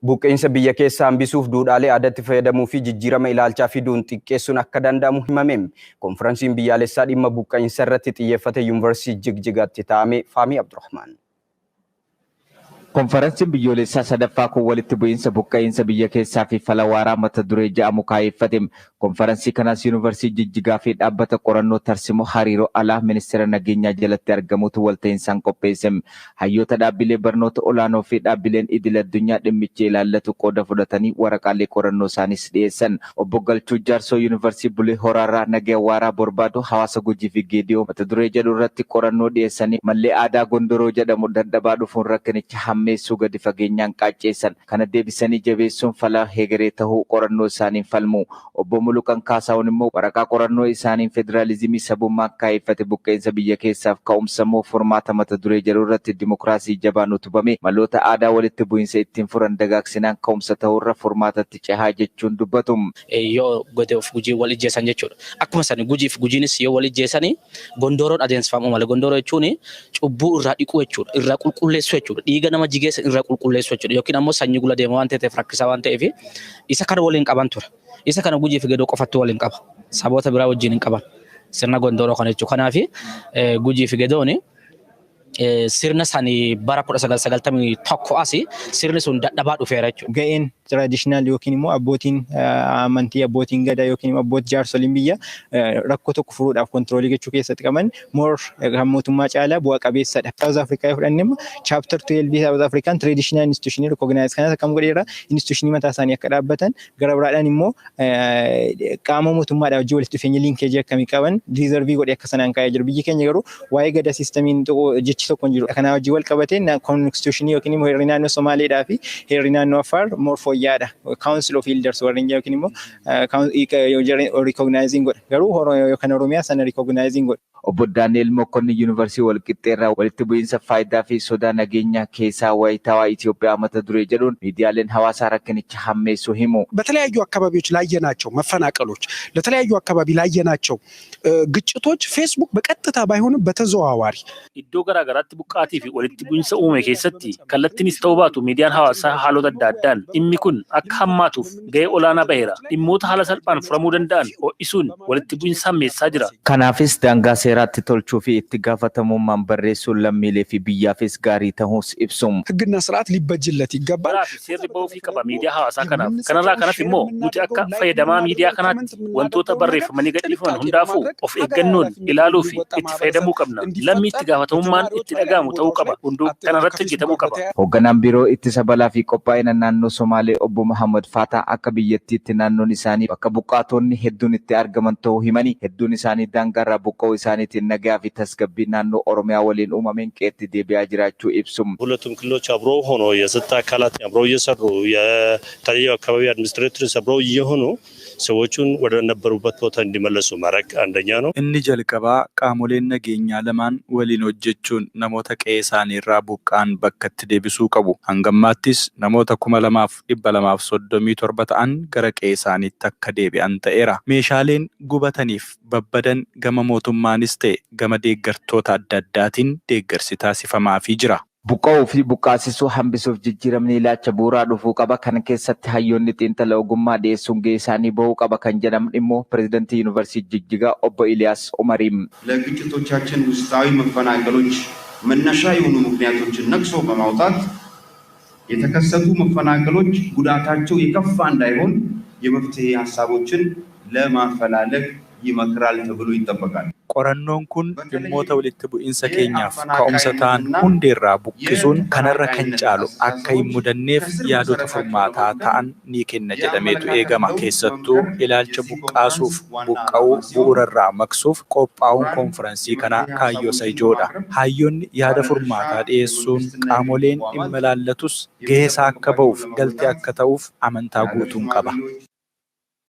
Buqqeensa biyya keessaa hambisuuf duudhaalee aadaatti fayyadamuu fi jijjiirama ilaalchaa fiduun xiqqeessuun akka danda'amu himame. Konferansiin biyyaalessaa dhimma buqqeensa irratti xiyyeeffate Yuunivarsiitii Jijigaatti taa'ame Faamii Abdurrahmaan. Konferansiin biyyoolessaa sadaffaa kun walitti bu'iinsa buqqeensa biyya keessaa fi fala waaraa mata duree jedhamu kaa'eeffate. Konferansii kanaas Yuunivarsiitii Jijigaa fi dhaabbata qorannoo tarsimoo hariiroo alaa ministeera nageenyaa jalatti argamutu walta'iinsaan qopheesse. Hayyoota dhaabbilee barnoota olaanoo fi dhaabbileen idil addunyaa dhimmicha ilaallatu qooda fudhatanii waraqaalee qorannoo isaaniis dhiyeessan. Obbo Galchuu Jaarsoo Yuunivarsiitii Bulee Horaarraa nagaa waaraa barbaadu hawaasa Gujii fi Geediyoo mata duree jedhu irratti qorannoo dhiyeessanii mallee aadaa Gondoroo jedhamu dadhabaa dhufuun rakkinicha hammeessuu gadi fageenyaan qaacceessan. Kana deebisanii jabeessuun fala hegeree tahuu qorannoo isaaniin falmu. Obbo Muluqan Kaasaawwan immoo waraqaa qorannoo isaaniin federaalizimii sabummaa kaa'eeffate buqqeensa biyya keessaaf ka'umsamoo furmaata mata duree jedhu irratti dimokiraasii jabaan utubame maloota aadaa walitti bu'iinsa ittiin furan dagaagsinaan ka'umsa ta'urra furmaatatti cehaa jechuun dubbatu. Yoo Godee of Gujii wal ijjeessan jechuudha. Akkuma san Gujii fi Gujiinis yoo wal ijjeessanii Gondoroon adeemsifamu malee Gondoroo jechuun cubbuu irraa dhiquu jechuudha. Irraa qulqulleessuu jechuudha. Dhiiga nama jigeessa irraa qulqulleessuu jechuudha. Yookiin ammoo sanyii gula deema waan ta'eef rakkisaa waan ta'eef isa kana waliin qaban ture. Isa kana Gujii fi Geedoo qofatti waliin qaba. Saboota biraa wajjin hin qaban. Sirna Gondoroo kana jechuudha. Kanaaf Gujii fi Geedoon sirna sanii bara 1991 asi sirni sun dadhabaa dhufeera jechuudha. Ga'een traditional yookiin immoo abbootiin amantii abbootiin gadaa yookiin immoo abbootii jaarsoliin biyya rakkoo tokko furuudhaaf kontroolii gochuu keessatti qaban more kan mootummaa caalaa bu'a qabeessadha. South Africa fudhannee immoo chapter 12 South African traditional institution recognize kanas akkam godheera institution mataa isaanii akka dhaabbatan gara biraadhaan immoo qaama mootummaadhaa wajjin walitti dhufeenya linkeejii akkamii qaban reserve godhee akka sanaan kaa'ee jiru. Biyyi keenya garuu waa'ee gadaa siistamiin jechi tokko hin jiru. Kana wajjin wal qabatee constitution yookiin immoo heerri naannoo Somaaleedhaa fi heerri naannoo Affaar more fooyya'aadha. Council of Elders warreen yookiin immoo recognizing godha. Garuu kan Oromiyaa sana recognizing godha. Obbo Daani'el Mokkonni Yuunivarsiitii Walqixxeerraa walitti bu'iinsa faayidaa fi sodaa nageenyaa keessaa wayitaawaa Itoophiyaa mata duree jedhuun miidiyaaleen hawaasaa rakkinicha hammeessuu himu. በተለያዩ አካባቢዎች ላየናቸው መፈናቀሎች ለተለያዩ አካባቢ ላየናቸው ግጭቶች ፌስቡክ በቀጥታ ባይሆንም በተዘዋዋሪ iddoo garaagaraatti buqqaatii fi walitti bu'iinsa uume keessatti kallattiinis ta'uu baatu miidiyaan hawaasaa haalota adda addaan dhimmi kun akka hammaatuuf gahee olaanaa baheera. Dhimmoota haala salphaan furamuu danda'an ho'isuun walitti bu'iinsa hammeessaa jira. Kanaafis daangaa seeraatti tolchuu fi itti gaafatamummaan barreessuun lammiilee fi biyyaafis gaarii ta'uus ibsum. ሕግና ስርዓት ሊበጅለት ይገባል። Seerri bahuu fi qaba miidiyaa hawaasaa kanaaf. Kanarraa kanas immoo nuti akka fayyadamaa miidiyaa kanaatti wantoota barreeffamanii gadhiifaman hundaafuu of eeggannoon ilaaluu fi itti fayyadamuu qabna. Lammii itti gaafatamummaan itti dhaga'amu ta'uu qaba. Hunduu kanarratti hojjetamuu qaba. Hoogganaan biiroo ittisa balaa fi qophaa'ina naannoo Somaalee obbo Muhammad Fataa akka biyyattiitti naannoon isaanii bakka buqqaatonni hedduun itti argaman ta'uu himanii hedduun isaanii daangaarraa buqqa'uu isaaniitiin nagaa fi tasgabbii naannoo Oromiyaa waliin uumameen qeetti deebi'aa jiraachuu ibsum. ሁለቱም ክልሎች አብረው ሆኖ የጸጥታ አካላት አብረው እየሰሩ የተለያዩ አካባቢ አድሚኒስትሬተርስ አብረው እየሆኑ ሰዎቹን ወደ ነበሩበት ቦታ እንዲመለሱ ማድረግ አንደኛ ነው። inni jalqabaa qaamoleen nageenyaa lamaan waliin hojjechuun namoota qe'ee isaanii irraa buqqa'an bakkatti deebisuu qabu. Hangammaattis namoota 2,237 ta'an gara qe'ee isaaniitti akka deebi'an ta'eera. Meeshaaleen gubataniif babbadan gama mootummaanis ta'e gama deeggartoota adda addaatiin deeggarsi taasifamaafii jira. Buqqa'uu fi buqqaasisuu hambisuuf jijjiiramni ilaalcha bu'uuraa dhufuu qaba. Kana keessatti hayyoonni xiinxala ogummaa dhiyeessuun gahee isaanii bahuu qaba kan jedhamu immoo pirezidaantii Yuunivarsiitii Jijigaa obbo ኢልያስ ኡመሪም ለግጭቶቻችን ውስጣዊ መፈናቀሎች መነሻ የሆኑ ምክንያቶችን ነቅሶ በማውጣት የተከሰቱ መፈናቀሎች ጉዳታቸው የከፋ እንዳይሆን የመፍትሄ ሐሳቦችን ለማፈላለግ ይመክራል ተብሎ ይጠበቃል። Qorannoon kun dhimmoota walitti bu'iinsa keenyaaf ka'umsa ta'an hundeerraa buqqisuun kanarra kan caalu akka hin mudanneef yaadota furmaataa ta'an ni kenna jedhameetu eegama. Keessattuu ilaalcha buqqaasuuf buqqa'uu bu'uurarraa maqsuuf qophaa'uun konferansii kanaa kaayyoo isa ijoodha. Hayyoonni yaada furmaataa dhiyeessuun qaamoleen dhimma ilaallatus gahee isaa akka ba'uuf galtee akka ta'uuf amantaa guutuun qaba.